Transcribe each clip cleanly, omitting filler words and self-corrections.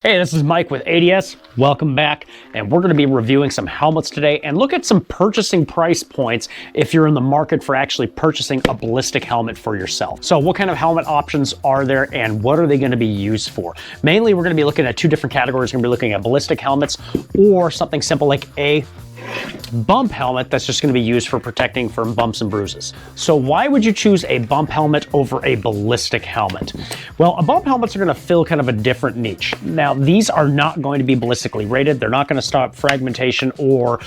Hey, this is Mike with ADS. Welcome back, and we're going to be reviewing some helmets today and look at some purchasing price points if you're in the market for actually purchasing a ballistic helmet for yourself. So what kind of helmet options are there and what are they going to be used for? Mainly, we're going to be looking at two different categories. We're going to be looking at ballistic helmets or something simple like a bump helmet that's just going to be used for protecting from bumps and bruises. So why would you choose a bump helmet over a ballistic helmet? Well, a bump helmets are going to fill kind of a different niche. Now, these are not going to be ballistically rated. They're not going to stop fragmentation or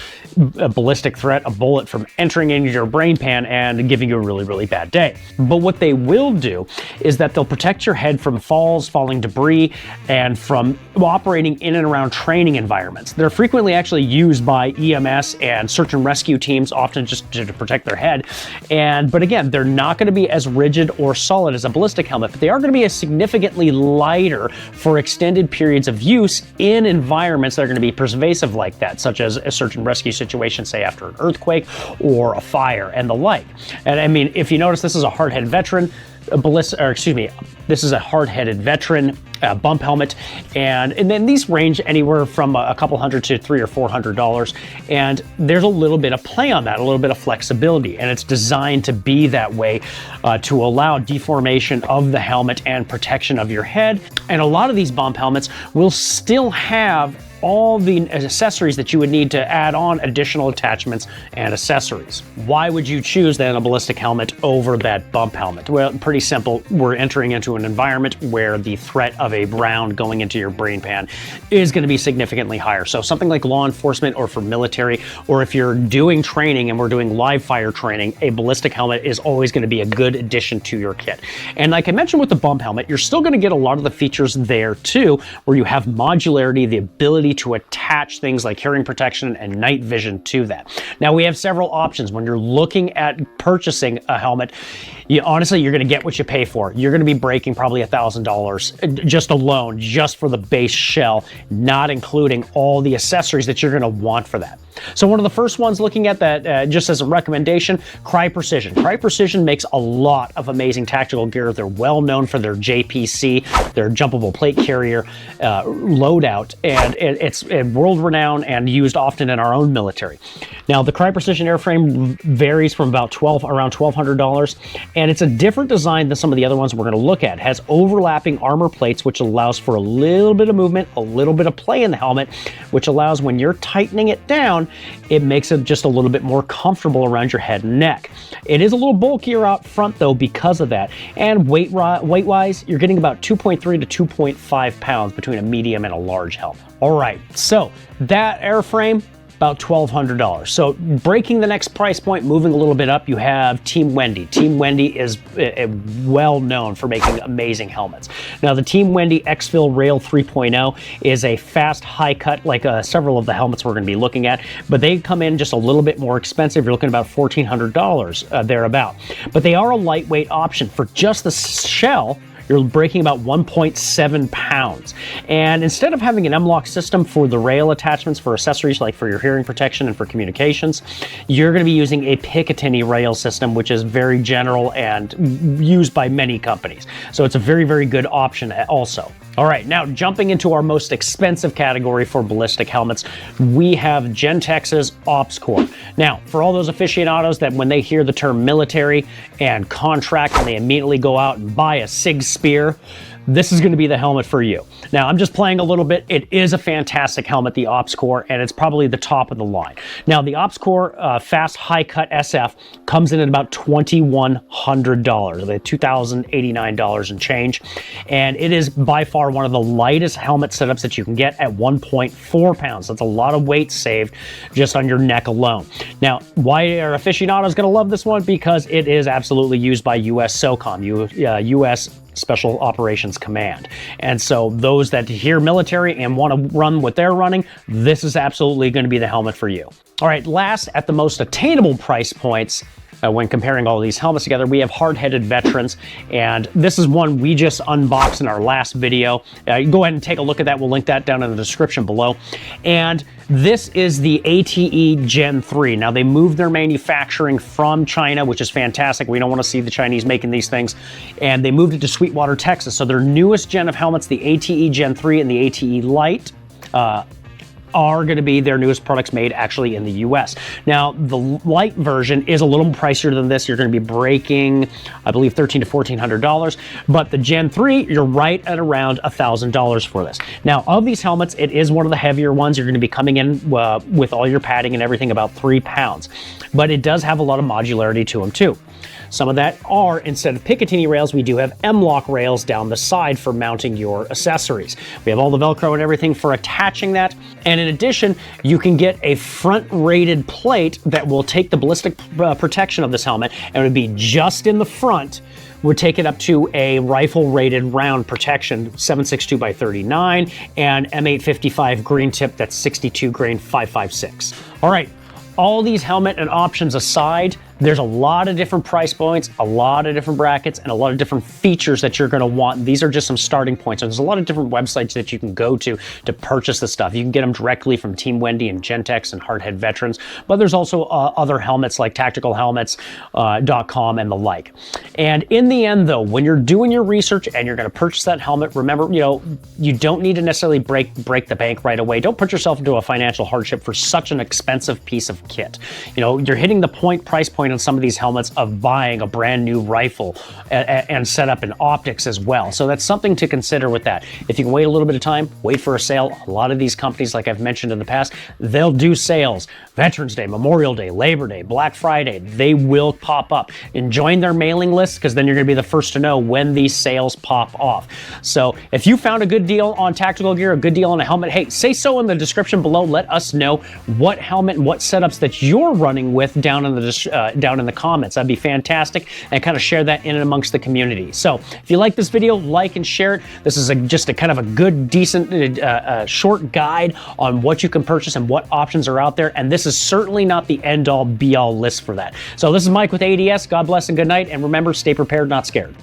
a ballistic threat, a bullet from entering into your brain pan and giving you a really, really bad day. But what they will do is that they'll protect your head from falls, falling debris, and from operating in and around training environments. They're frequently actually used by EMS and search and rescue teams, often just to protect their head. But again, they're not going to be as rigid or solid as a ballistic helmet, but they are going to be significantly lighter for extended periods of use in environments that are going to be pervasive like that, such as a search and rescue situation, say after an earthquake or a fire and the like. And I mean, if you notice, this is a hard-headed veteran. This is a hard-headed veteran bump helmet, and then these range anywhere from a couple hundred to $300 or $400, and there's a little bit of play on that, a little bit of flexibility, and it's designed to be that way to allow deformation of the helmet and protection of your head. And a lot of these bump helmets will still have all the accessories that you would need to add on additional attachments and accessories. Why would you choose then a ballistic helmet over that bump helmet? Well, pretty simple. We're entering into an environment where the threat of a round going into your brain pan is going to be significantly higher. So something like law enforcement or for military, or if you're doing training and we're doing live fire training, a ballistic helmet is always going to be a good addition to your kit. And like I mentioned with the bump helmet, you're still going to get a lot of the features there too, where you have modularity, the ability to attach things like hearing protection and night vision to that. Now, we have several options when you're looking at purchasing a helmet. Honestly, you're going to get what you pay for. You're going to be breaking probably $1,000 just alone, just for the base shell, not including all the accessories that you're going to want for that. So one of the first ones looking at that, just as a recommendation, Cry Precision. Cry Precision makes a lot of amazing tactical gear. They're well known for their JPC, their jumpable plate carrier loadout, and it's world-renowned and used often in our own military. Now, the Cry Precision airframe varies from around $1,200, and it's a different design than some of the other ones we're going to look at. It has overlapping armor plates, which allows for a little bit of movement, a little bit of play in the helmet, which allows when you're tightening it down, it makes it just a little bit more comfortable around your head and neck. It is a little bulkier out front though because of that. And weight-wise, you're getting about 2.3 to 2.5 pounds between a medium and a large helmet. All right, so that airframe, about $1,200. So breaking the next price point, moving a little bit up, you have Team Wendy. Team Wendy is well known for making amazing helmets. Now, the Team Wendy Exfil Rail 3.0 is a fast, high cut, like several of the helmets we're going to be looking at, but they come in just a little bit more expensive. You're looking at about $1,400 thereabout. But they are a lightweight option. For just the shell, you're breaking about 1.7 pounds. And instead of having an M-LOK system for the rail attachments for accessories like for your hearing protection and for communications, you're going to be using a Picatinny rail system, which is very general and used by many companies. So it's a very, very good option also. All right, now jumping into our most expensive category for ballistic helmets, we have Gentex's OpsCore. Now, for all those aficionados that when they hear the term military and contract and they immediately go out and buy a SIG Spear, this is going to be the helmet for you. Now, I'm just playing a little bit. It is a fantastic helmet, the OpsCore, and it's probably the top of the line. Now, the OpsCore Fast High Cut SF comes in at about $2,100, $2,089 and change, and it is by far one of the lightest helmet setups that you can get at 1.4 pounds. That's a lot of weight saved just on your neck alone. Now, why are aficionados going to love this one? Because it is absolutely used by US SOCOM, US Special Operations Command. And so those that hear military and want to run what they're running, this is absolutely going to be the helmet for you. All right, last at the most attainable price points, when comparing all of these helmets together, we have hard-headed veterans, and this is one we just unboxed in our last video. Go ahead and take a look at that. We'll link that down in the description below. And this is the ATE Gen 3. Now, they moved their manufacturing from China, which is fantastic. We don't want to see the Chinese making these things. And they moved it to Sweetwater, Texas. So their newest gen of helmets, the ATE Gen 3 and the ATE Lite, are going to be their newest products made actually in the US. Now, the light version is a little pricier than this. You're going to be breaking, I believe, $1,300 to $1,400, but the Gen 3, you're right at around $1,000 for this. Now, of these helmets, it is one of the heavier ones. You're going to be coming in with all your padding and everything about 3 pounds, but it does have a lot of modularity to them too. Some of that are, instead of Picatinny rails, we do have M-LOK rails down the side for mounting your accessories. We have all the Velcro and everything for attaching that. And in addition, you can get a front-rated plate that will take the ballistic protection of this helmet, and it would be just in the front, would take it up to a rifle-rated round protection, 7.62 by 39, and M855 green tip, that's 62 grain 5.56. All right, all these helmet and options aside, there's a lot of different price points, a lot of different brackets, and a lot of different features that you're going to want. These are just some starting points. And there's a lot of different websites that you can go to purchase this stuff. You can get them directly from Team Wendy and Gentex and Hardhead Veterans, but there's also other helmets like tacticalhelmets.com and the like. And in the end, though, when you're doing your research and you're going to purchase that helmet, remember, you don't need to necessarily break the bank right away. Don't put yourself into a financial hardship for such an expensive piece of kit. You're hitting the price point on some of these helmets of buying a brand new rifle and setup and optics as well. So that's something to consider with that. If you can wait a little bit of time, wait for a sale. A lot of these companies, like I've mentioned in the past, they'll do sales. Veterans Day, Memorial Day, Labor Day, Black Friday, they will pop up. And join their mailing list, because then you're going to be the first to know when these sales pop off. So if you found a good deal on tactical gear, a good deal on a helmet, hey, say so in the description below. Let us know what helmet and what setups that you're running with down in the comments. That'd be fantastic, and kind of share that in and amongst the community. So if you like this video, like and share it. This is just a kind of a good, decent, short guide on what you can purchase and what options are out there. And this is certainly not the end-all, be-all list for that. So this is Mike with ADS. God bless and good night. And remember, stay prepared, not scared.